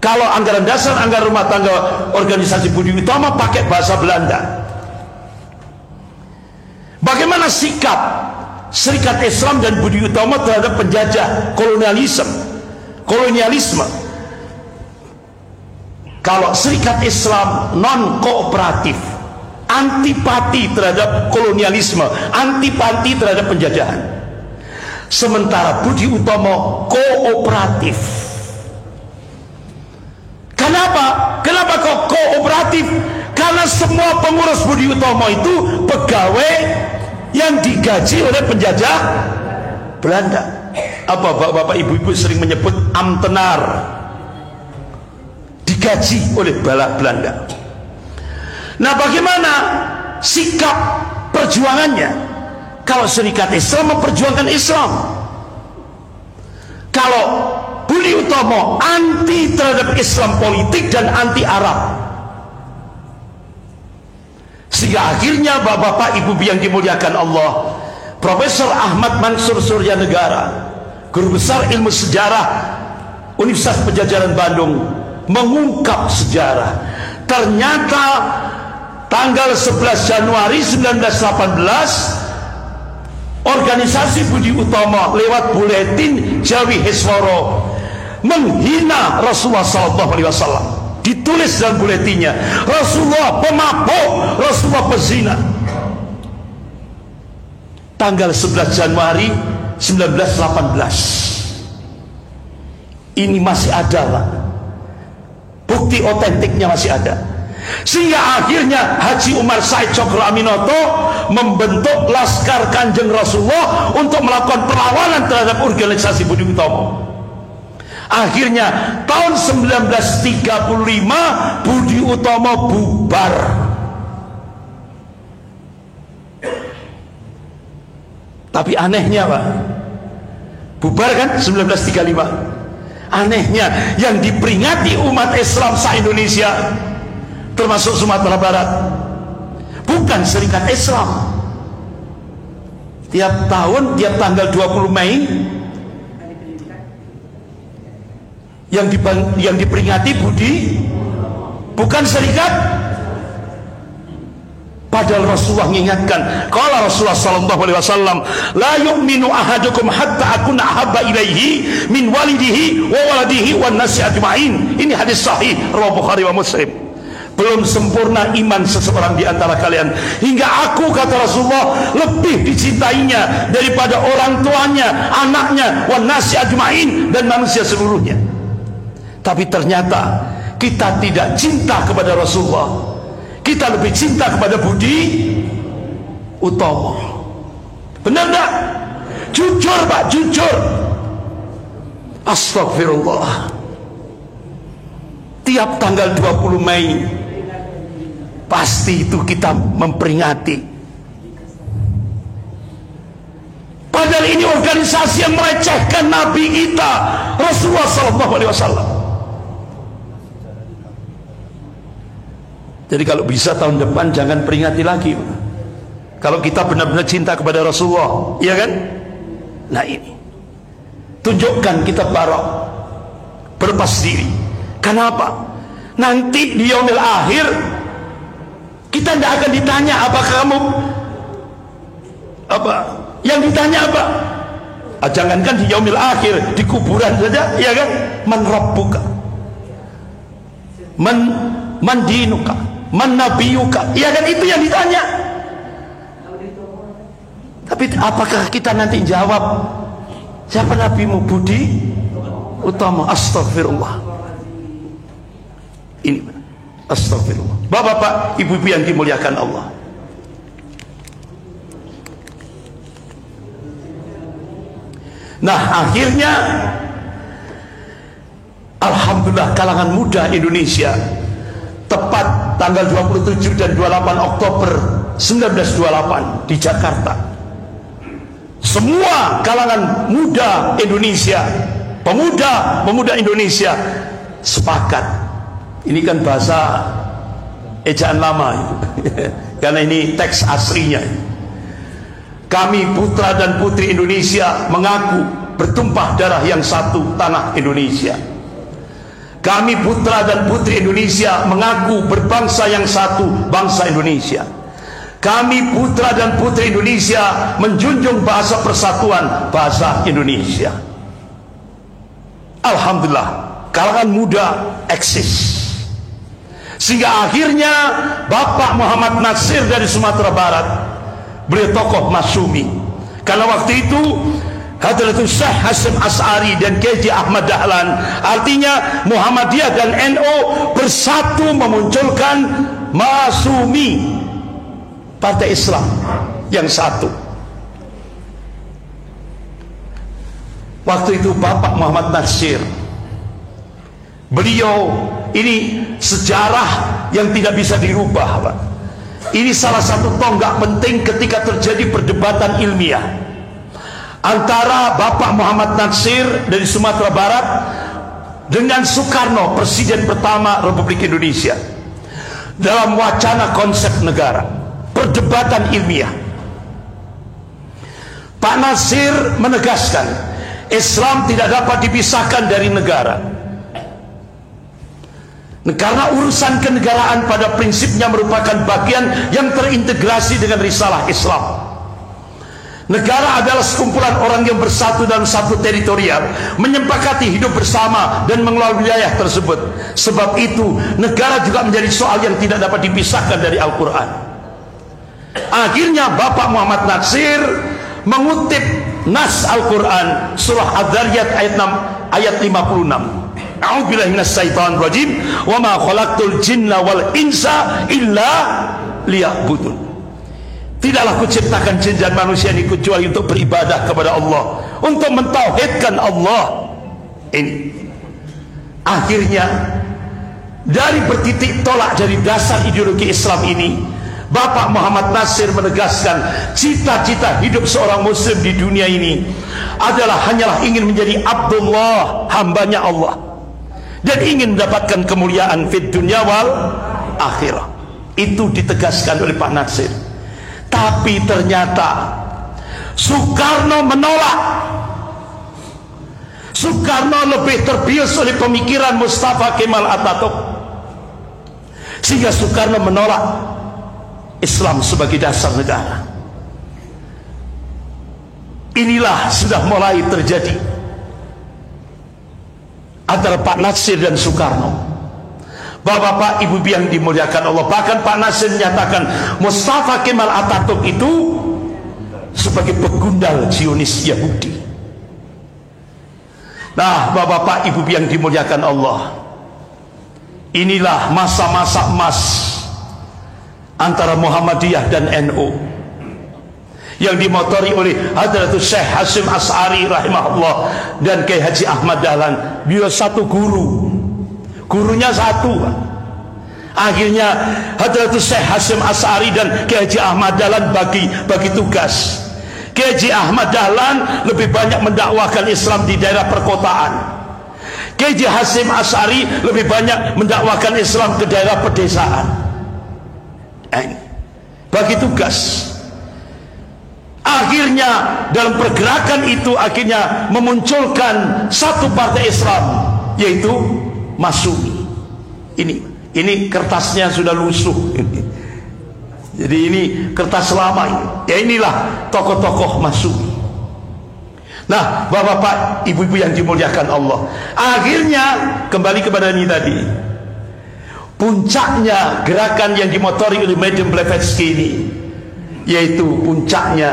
Kalau anggaran dasar, anggaran rumah tangga organisasi Budi Utomo pakai bahasa Belanda. Bagaimana sikap Serikat Islam dan Budi Utomo terhadap penjajah, kolonialisme? Kalau Serikat Islam non kooperatif, antipati terhadap kolonialisme, antipati terhadap penjajahan. Sementara Budi Utomo kooperatif. Kenapa? Kenapa kok kooperatif? Karena semua pengurus Budi Utomo itu pegawai yang digaji oleh penjajah Belanda. Apa bapak-bapak, ibu-ibu sering menyebut amtenar, digaji oleh Belanda. Nah, bagaimana sikap perjuangannya? Kalau Serikat Islam memperjuangkan Islam, kalau Budi Utomo anti terhadap Islam politik dan anti Arab, sehingga akhirnya bapak-bapak ibu yang dimuliakan Allah, Profesor Ahmad Mansur Suryanegara, guru besar ilmu sejarah Universitas Padjadjaran Bandung, mengungkap sejarah. Ternyata tanggal 11 Januari 1918 organisasi Budi Utomo lewat buletin Jawi Hisworo menghina Rasulullah SAW. Ditulis dalam buletinnya, Rasulullah pemabuk, Rasulullah pezina. Tanggal 11 Januari 1918. Ini masih ada, Pak. Bukti otentiknya masih ada. Sehingga akhirnya Haji Umar Said Cokro Aminoto membentuk Laskar Kanjeng Rasulullah untuk melakukan perlawanan terhadap organisasi Budi Utomo. Akhirnya tahun 1935 Budi Utomo bubar. Tapi anehnya, Pak, bubar kan 1935. Anehnya yang diperingati umat Islam se-Indonesia termasuk Sumatera Barat bukan Serikat Islam. Tiap tahun, tiap tanggal 20 Mei yang diperingati Budi, bukan Serikat. Padahal Rasulullah mengingatkan, kalau Rasulullah SAW, la yu'minu ahadukum hatta akuna ahabba ilaihi min walidihi wa waladihi wan nasi ajma'in. Ini hadis sahih riwayat Bukhari wa Muslim. Belum sempurna iman seseorang di antara kalian hingga aku, kata Rasulullah, lebih dicintainya daripada orang tuanya, anaknya, wan nasi ajma'in, dan manusia seluruhnya. Tapi ternyata kita tidak cinta kepada Rasulullah, kita lebih cinta kepada Budi Utomo. Benar enggak? Jujur, Pak, jujur. Astagfirullah. Tiap tanggal 20 Mei pasti itu kita memperingati. Padahal ini organisasi yang melecehkan Nabi kita Rasulullah SAW. Jadi kalau bisa tahun depan jangan peringati lagi. Kalau kita benar-benar cinta kepada Rasulullah, iya kan? Nah ini, tunjukkan kita barok, berlepas diri. Kenapa? Nanti di yaumil akhir kita tidak akan ditanya apakah kamu apa? Yang ditanya apa? Jangankan di yaumil akhir, di kuburan saja, iya kan? Man rabbuka, man dinuka, man nabiyuka, iya kan, itu yang ditanya. Tapi apakah kita nanti jawab siapa nabimu? Budi Utomo. Astagfirullah. Ini astagfirullah. Bapak-bapak, ibu-ibu yang dimuliakan Allah, nah akhirnya alhamdulillah kalangan muda Indonesia tepat tanggal 27 dan 28 Oktober 1928 di Jakarta, semua kalangan muda Indonesia, pemuda Indonesia sepakat. Ini kan bahasa ejaan lama itu. Karena ini teks aslinya. Kami putra dan putri Indonesia mengaku bertumpah darah yang satu, tanah Indonesia. Kami putra dan putri Indonesia mengaku berbangsa yang satu, bangsa Indonesia. Kami putra dan putri Indonesia menjunjung bahasa persatuan, bahasa Indonesia. Alhamdulillah, kalangan muda eksis. Sehingga akhirnya Bapak Muhammad Nasir dari Sumatera Barat, beliau tokoh masyumi. Karena waktu itu Hadratus Syekh Hasyim Asy'ari dan KJ Ahmad Dahlan, artinya Muhammadiyah dan NU bersatu memunculkan Masyumi, partai Islam yang satu. Waktu itu Bapak Muhammad Nasir Beliau ini sejarah yang tidak bisa dirubah, Pak. Ini salah satu tonggak penting ketika terjadi perdebatan ilmiah antara Bapak Muhammad Natsir dari Sumatera Barat dengan Soekarno, Presiden pertama Republik Indonesia, dalam wacana konsep negara. Perdebatan ilmiah. Pak Natsir menegaskan Islam tidak dapat dipisahkan dari negara, karena urusan kenegaraan pada prinsipnya merupakan bagian yang terintegrasi dengan risalah Islam. Negara adalah sekumpulan orang yang bersatu dalam satu teritorial, menyepakati hidup bersama dan mengelola wilayah tersebut. Sebab itu negara juga menjadi soal yang tidak dapat dipisahkan dari Al-Quran. Akhirnya Bapak Muhammad Natsir mengutip nas Al-Quran, surah Ad-Dzariyat ayat 56. A'udzubillahi minasyaitonir rajim. Wa ma khalaqtul jinna wal insa illa liya'budun. Tidaklah kuciptakan jin dan manusia ini kecuali untuk beribadah kepada Allah, untuk mentauhidkan Allah. Ini akhirnya dari bertitik tolak dari dasar ideologi Islam ini, Bapak Muhammad Natsir menegaskan cita-cita hidup seorang muslim di dunia ini adalah hanyalah ingin menjadi Abdullah, hambanya Allah, dan ingin mendapatkan kemuliaan fid dunya wal akhirah. Itu ditegaskan oleh Pak Natsir. Tapi ternyata Soekarno menolak. Soekarno lebih terbius oleh pemikiran Mustafa Kemal Atatürk, sehingga Soekarno menolak Islam sebagai dasar negara. Inilah sudah mulai terjadi antara Pak Natsir dan Soekarno. Bapak-bapak, ibu yang dimuliakan Allah, bahkan Pak Natsir menyatakan Mustafa Kemal Atatürk itu sebagai pegundal Zionis Yahudi. Nah, bapak-bapak, ibu yang dimuliakan Allah, inilah masa-masa emas antara Muhammadiyah dan NU yang dimotori oleh Hadratus Syekh Hasyim Asy'ari rahimahullah dan Kiai Haji Ahmad Dahlan. Beliau satu guru, gurunya satu. Akhirnya Hadratus Syekh Hasyim Asy'ari dan Kiai Haji Ahmad Dahlan bagi tugas. Kiai Haji Ahmad Dahlan lebih banyak mendakwahkan Islam di daerah perkotaan. Kiai Haji Hasyim Asy'ari lebih banyak mendakwahkan Islam ke daerah pedesaan. Bagi tugas. Akhirnya dalam pergerakan itu akhirnya memunculkan satu partai Islam, yaitu Masyumi. Ini kertasnya sudah lusuh. Jadi ini kertas lama ini. Ya, inilah tokoh-tokoh Masyumi. Nah, bapak-bapak, ibu-ibu yang dimuliakan Allah, akhirnya kembali kepada ini tadi. Puncaknya gerakan yang dimotori oleh Madam Blavatsky ini, yaitu puncaknya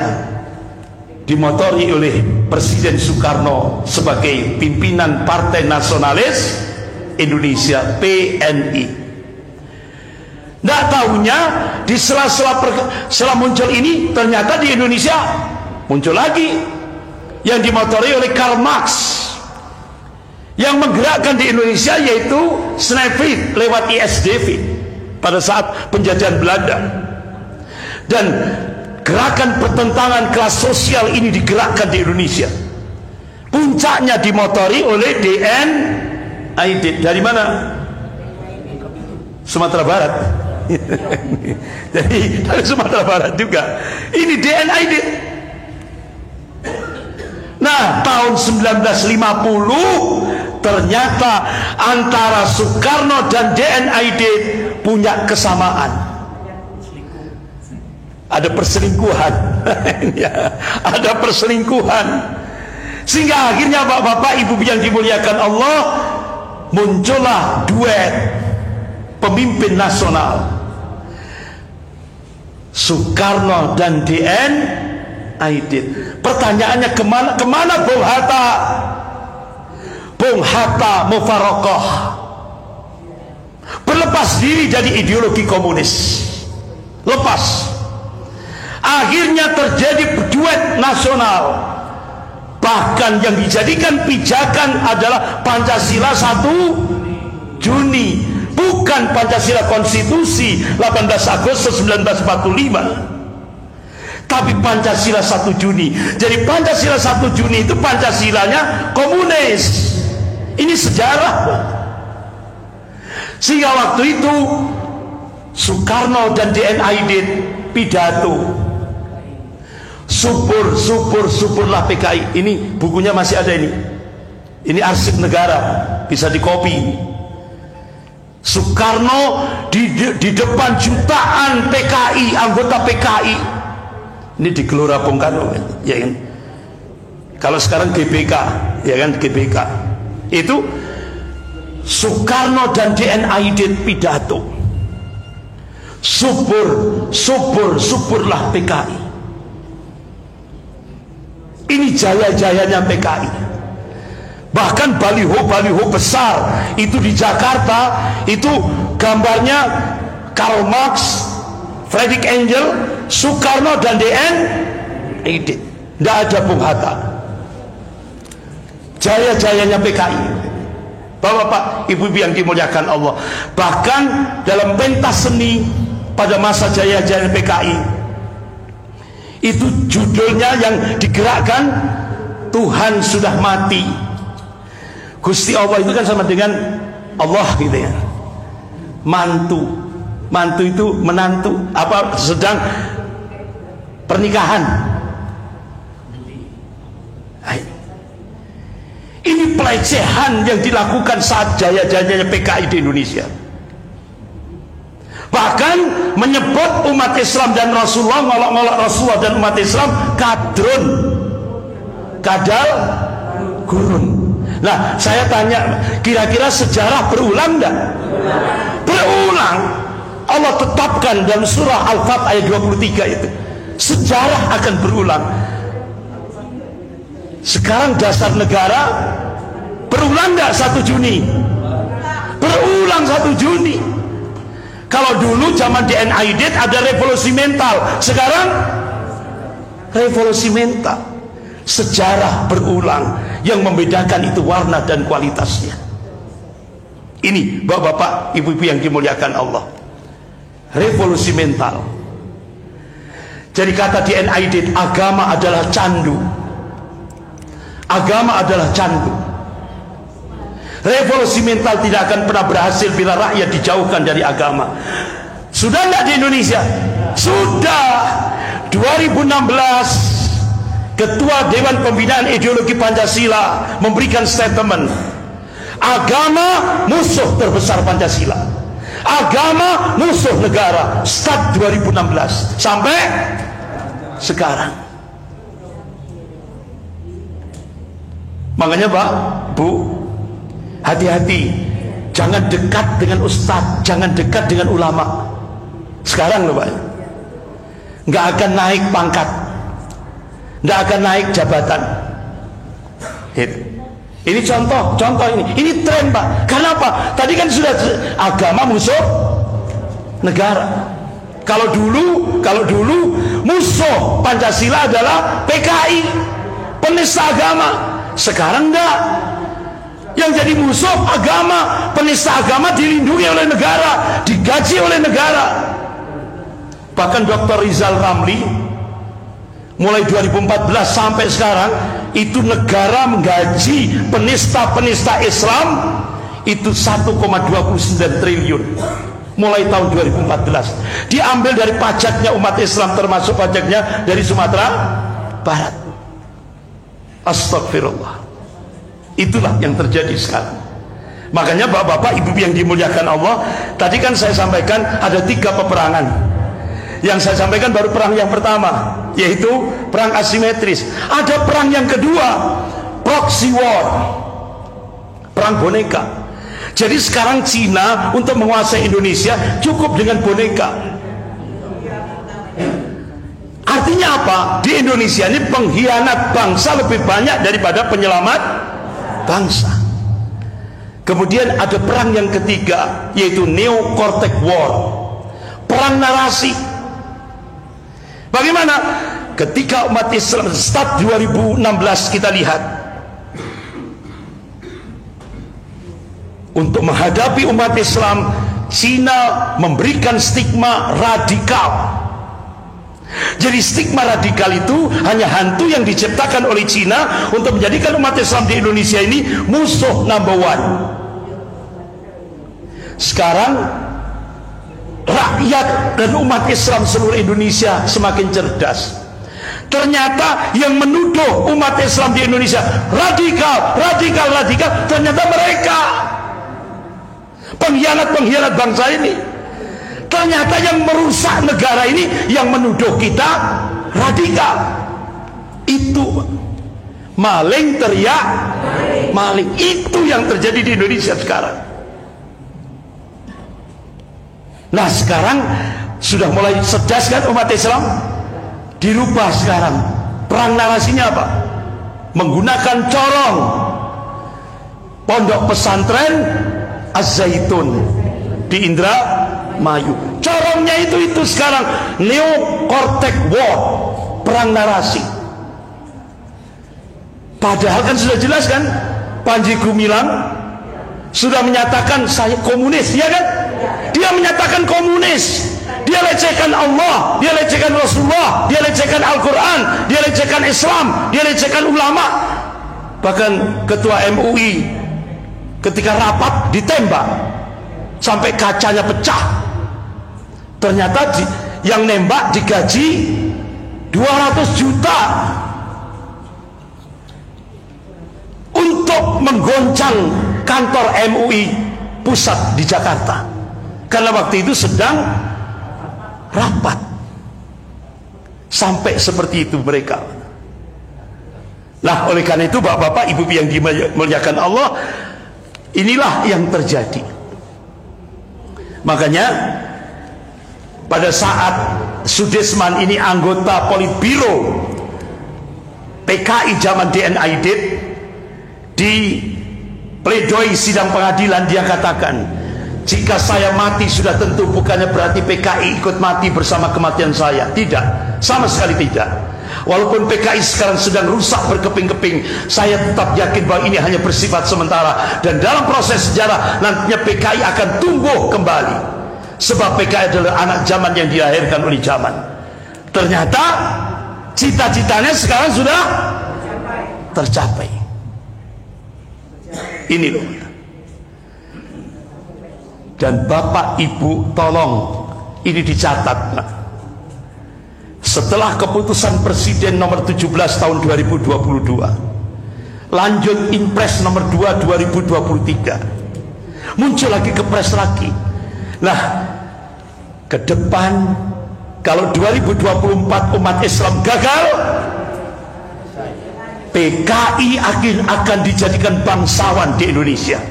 dimotori oleh Presiden Soekarno sebagai pimpinan Partai Nasionalis Indonesia, PNI. Tidak tahunya di sela muncul ini, ternyata di Indonesia muncul lagi yang dimotori oleh Karl Marx. Yang menggerakkan di Indonesia yaitu Snevit lewat ISDV pada saat penjajahan Belanda. Dan gerakan pertentangan kelas sosial ini digerakkan di Indonesia. Puncaknya dimotori oleh DNID. Dari mana? Sumatera Barat. Jadi dari Sumatera Barat juga. Ini DNID. Nah, tahun 1950 ternyata antara Soekarno dan DNID punya kesamaan. Ada perselingkuhan. Ya, ada perselingkuhan. Sehingga akhirnya bapak-bapak, ibu yang dimuliakan Allah, muncullah duet pemimpin nasional, Soekarno dan DNID. Pertanyaannya, kemana Bung Hatta? Bung Hatta mufarokoh, berlepas diri dari ideologi komunis, lepas. Akhirnya terjadi duet nasional, bahkan yang dijadikan pijakan adalah Pancasila satu Juni, bukan Pancasila Konstitusi 18 Agustus 1945, tapi Pancasila 1 Juni. Jadi Pancasila 1 Juni itu Pancasilanya komunis. Ini sejarah. Sehingga waktu itu Soekarno dan DN Aidit pidato, suburlah PKI. Ini bukunya masih ada ini. Ini arsip negara, bisa dikopi. Soekarno di depan jutaan PKI, anggota PKI. Ini di Gelora Bung Karno, ya kan? Kalau sekarang GBK, ya kan, GBK. Itu Soekarno dan DN Aidit pidato. Suburlah PKI. Ini jaya-jayanya PKI. Bahkan baliho-baliho besar itu di Jakarta, itu gambarnya Karl Marx, Friedrich Engels, Soekarno dan DN Aidit. Tidak ada Bung Hatta. Jaya-jayanya PKI. Bapak-bapak, ibu-ibu yang dimuliakan Allah. Bahkan dalam pentas seni pada masa jaya-jaya PKI, itu judulnya yang digerakkan, Tuhan sudah mati. Gusti Allah itu kan sama dengan Allah gitu ya. Mantu itu menantu, apa sedang pernikahan. Ini pelecehan yang dilakukan saat jaya-jayanya PKI di Indonesia. Bahkan menyebut umat Islam dan Rasulullah, ngolok-ngolok Rasulullah dan umat Islam kadrun, kadal gurun. Nah, saya tanya, kira-kira sejarah berulang enggak? Berulang. Allah tetapkan dalam surah Al-Fat ayat 23 itu, sejarah akan berulang. Sekarang dasar negara berulang enggak 1 Juni? Berulang 1 Juni. Kalau dulu zaman DN Aidit ada revolusi mental, sekarang revolusi mental. Sejarah berulang, yang membedakan itu warna dan kualitasnya. Ini bapak-bapak, ibu-ibu yang dimuliakan Allah, revolusi mental. Jadi kata DN Aidit, agama adalah candu. Agama adalah candu. Revolusi mental tidak akan pernah berhasil bila rakyat dijauhkan dari agama. Sudah enggak di Indonesia? Sudah. 2016 Ketua Dewan Pembinaan Ideologi Pancasila memberikan statement, agama musuh terbesar Pancasila, agama musuh negara. Start 2016 sampai sekarang. Makanya Pak, Bu, hati-hati, jangan dekat dengan ustadz, jangan dekat dengan ulama. Sekarang loh Pak, nggak akan naik pangkat, nggak akan naik jabatan. Ini contoh ini tren Pak. Karena apa? Tadi kan sudah agama musuh negara. Kalau dulu musuh Pancasila adalah PKI, penista agama. Sekarang enggak. Yang jadi musuh agama, penista agama dilindungi oleh negara, digaji oleh negara. Bahkan Dr. Rizal Ramli mulai 2014 sampai sekarang itu negara menggaji penista-penista Islam itu 1,29 triliun mulai tahun 2014. Diambil dari pajaknya umat Islam, termasuk pajaknya dari Sumatera Barat. Astagfirullah. Itulah yang terjadi sekarang. Makanya bapak-bapak, ibu yang dimuliakan Allah, tadi kan saya sampaikan ada 3 peperangan. Yang saya sampaikan baru perang yang pertama, yaitu perang asimetris. Ada perang yang kedua, proxy war, perang boneka. Jadi sekarang Cina untuk menguasai Indonesia cukup dengan boneka. Artinya apa? Di Indonesia ini pengkhianat bangsa lebih banyak daripada penyelamat bangsa. Kemudian ada perang yang ketiga, yaitu Neo Cortex War, perang narasi. Bagaimana? Ketika umat Islam start 2016, kita lihat Untuk menghadapi umat Islam, Cina memberikan stigma radikal. Jadi stigma radikal itu hanya hantu yang diciptakan oleh Cina untuk menjadikan umat Islam di Indonesia ini musuh number one. Sekarang rakyat dan umat Islam seluruh Indonesia semakin cerdas. Ternyata yang menuduh umat Islam di Indonesia radikal, ternyata mereka pengkhianat bangsa ini. Ternyata yang merusak negara ini yang menuduh kita radikal. Itu maling teriak maling. Itu yang terjadi di Indonesia sekarang. Nah, sekarang sudah mulai cerdas kan umat Islam? Dirubah sekarang. Perang narasinya apa? Menggunakan corong. Pondok pesantren Az-Zaitun di Indramayu. Corongnya itu sekarang Neo Cortex War, perang narasi. Padahal kan sudah jelas kan, Panji Gumilang sudah menyatakan saya komunis, ya kan? Dia menyatakan komunis. Dia lecehkan Allah, dia lecehkan Rasulullah, dia lecehkan Al-Quran, dia lecehkan Islam, dia lecehkan ulama. Bahkan ketua MUI ketika rapat ditembak sampai kacanya pecah. Ternyata yang nembak digaji 200 juta untuk menggoncang kantor MUI pusat di Jakarta, karena waktu itu sedang rapat. Sampai seperti itu mereka. Nah, oleh karena itu bapak-bapak, ibu-ibu yang dimuliakan Allah, inilah yang terjadi. Makanya pada saat Sudirman ini anggota Politbiro PKI zaman DNAID, di pledoi sidang pengadilan dia katakan, jika saya mati sudah tentu bukannya berarti PKI ikut mati bersama kematian saya. Tidak, sama sekali tidak. Walaupun PKI sekarang sedang rusak berkeping-keping, saya tetap yakin bahwa ini hanya bersifat sementara, dan dalam proses sejarah nantinya PKI akan tumbuh kembali. Sebab PKI adalah anak zaman yang dilahirkan oleh zaman. Ternyata cita-citanya sekarang sudah tercapai. Ini loh. Dan Bapak Ibu tolong ini dicatat. Setelah keputusan Presiden nomor 17 tahun 2022, lanjut Impres nomor 2 2023, muncul lagi Kepres lagi. Nah, ke depan kalau 2024 umat Islam gagal, PKI akan dijadikan bangsawan di Indonesia.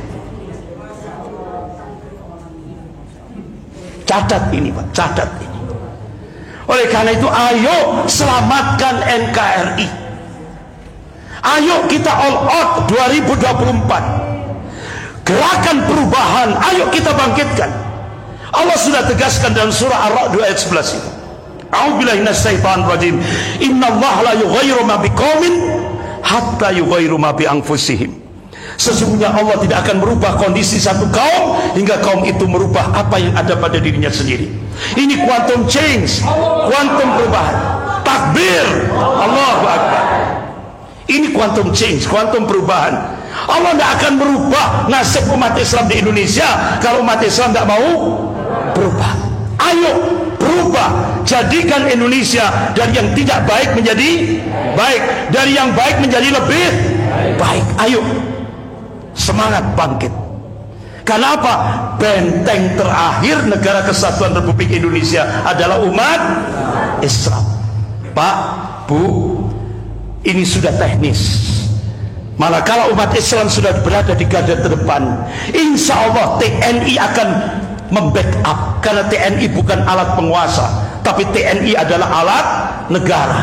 Catat ini Pak, catat ini. Oleh karena itu ayo selamatkan NKRI. Ayo kita all out 2024. Gerakan perubahan, ayo kita bangkitkan. Allah sudah tegaskan dalam surah Ar-Ra'd ayat 11 itu. A'udzubillahi minasyaitonir rajim. Innallaha la yughayyiru ma biqaumin hatta yughayyiru ma bi anfusihim. Sesungguhnya Allah tidak akan merubah kondisi satu kaum hingga kaum itu merubah apa yang ada pada dirinya sendiri. Ini quantum change, quantum perubahan. Takbir, Allahu Akbar. Ini quantum change, quantum perubahan. Allah tidak akan merubah nasib umat Islam di Indonesia kalau umat Islam tidak mau berubah. Ayo berubah, jadikan Indonesia dari yang tidak baik menjadi baik, dari yang baik menjadi lebih baik. Ayo, semangat bangkit. Karena apa? Benteng terakhir negara kesatuan Republik Indonesia adalah umat Islam. Pak, Bu, ini sudah teknis. Manakala umat Islam sudah berada di garda terdepan, insya Allah TNI akan membackup. Karena TNI bukan alat penguasa, tapi TNI adalah alat negara.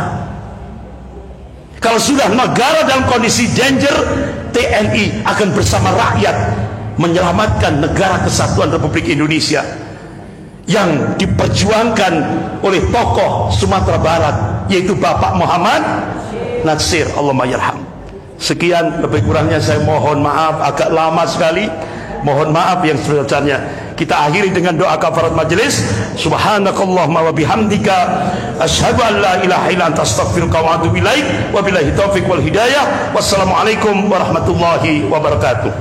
Kalau sudah negara dalam kondisi danger, TNI akan bersama rakyat menyelamatkan negara kesatuan Republik Indonesia yang diperjuangkan oleh tokoh Sumatera Barat, yaitu Bapak Muhammad Natsir, Allahumma yarham. Sekian, lebih kurangnya saya mohon maaf, agak lama sekali. Mohon maaf yang sebesar-besarnya. Kita akhiri dengan doa kafarat majelis. Subhanakallahumma wa bihamdika asyhadu an la ilaha illa anta astaghfiruka wa atubu ilaik. Wabillahi taufik wal hidayah. Wassalamualaikum warahmatullahi wabarakatuh.